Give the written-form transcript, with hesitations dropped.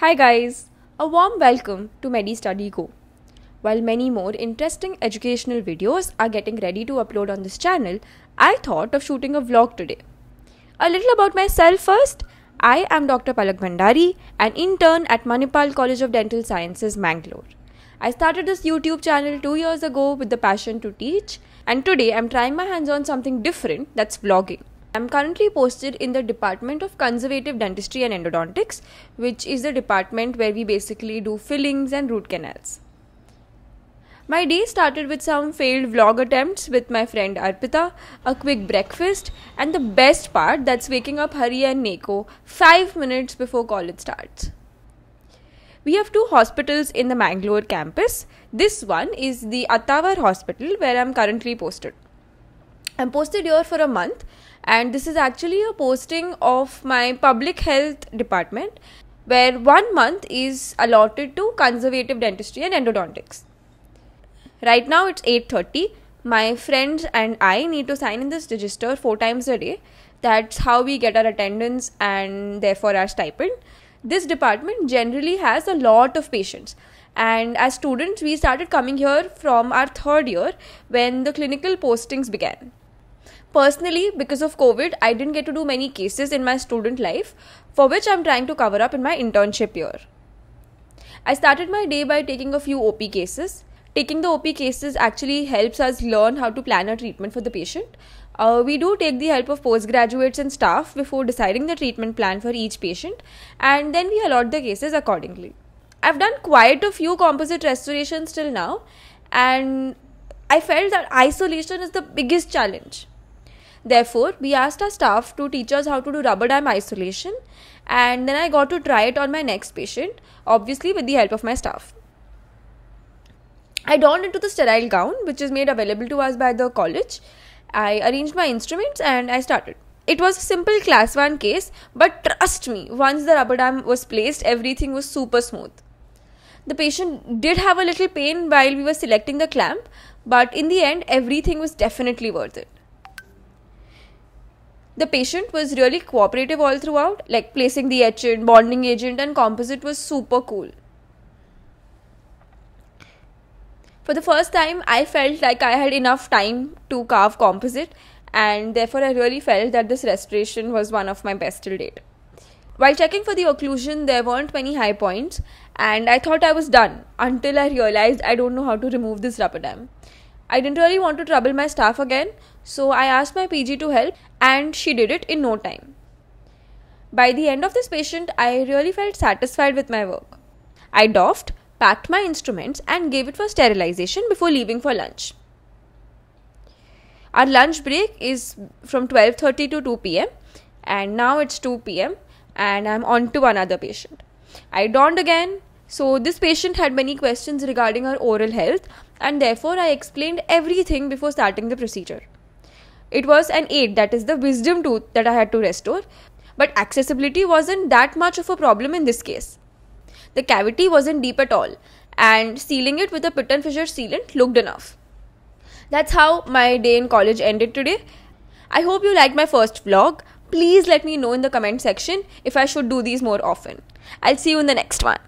Hi guys, a warm welcome to MediStudy Go. While many more interesting educational videos are getting ready to upload on this channel, I thought of shooting a vlog today. A little about myself first. I am Dr. Palak Bhandari, an intern at Manipal College of Dental Sciences, Mangalore. I started this YouTube channel 2 years ago with the passion to teach, and today I'm trying my hands on something different, that's vlogging. I'm currently posted in the Department of Conservative Dentistry and Endodontics, which is the department where we basically do fillings and root canals. My day started with some failed vlog attempts with my friend Arpita, a quick breakfast, and the best part, that's waking up Hari and Neko 5 minutes before college starts. We have 2 hospitals in the Mangalore campus. This one is the Attavar hospital where I'm currently posted. I'm posted here for a month, and this is actually a posting of my public health department where 1 month is allotted to conservative dentistry and endodontics. Right now it's 8:30. My friends and I need to sign in this register 4 times a day. That's how we get our attendance and therefore our stipend. This department generally has a lot of patients, and as students we started coming here from our 3rd year when the clinical postings began. Personally, because of COVID, I didn't get to do many cases in my student life, for which I'm trying to cover up in my internship year. I started my day by taking a few OP cases. Taking the OP cases actually helps us learn how to plan a treatment for the patient. We do take the help of postgraduates and staff before deciding the treatment plan for each patient, and then we allot the cases accordingly. I've done quite a few composite restorations till now, and I felt that isolation is the biggest challenge. Therefore, we asked our staff to teach us how to do rubber dam isolation, and then I got to try it on my next patient, obviously with the help of my staff. I donned into the sterile gown, which is made available to us by the college. I arranged my instruments and I started. It was a simple class 1 case, but trust me, once the rubber dam was placed, everything was super smooth. The patient did have a little pain while we were selecting the clamp, but in the end, everything was definitely worth it. The patient was really cooperative all throughout, like placing the etchant, bonding agent and composite was super cool. For the first time, I felt like I had enough time to carve composite, and therefore I really felt that this restoration was one of my best till date. While checking for the occlusion, there weren't many high points, and I thought I was done until I realized I don't know how to remove this rubber dam. I didn't really want to trouble my staff again, so I asked my PG to help, and she did it in no time. By the end of this patient, I really felt satisfied with my work. I doffed, packed my instruments and gave it for sterilization before leaving for lunch. Our lunch break is from 12:30 to 2 p.m. and now it's 2 p.m. and I'm on to another patient. I donned again. So this patient had many questions regarding her oral health, and therefore I explained everything before starting the procedure. It was an 8, that is the wisdom tooth, that I had to restore, but accessibility wasn't that much of a problem in this case. The cavity wasn't deep at all, and sealing it with a pit and fissure sealant looked enough. That's how my day in college ended today. I hope you liked my first vlog. Please let me know in the comment section if I should do these more often. I'll see you in the next one.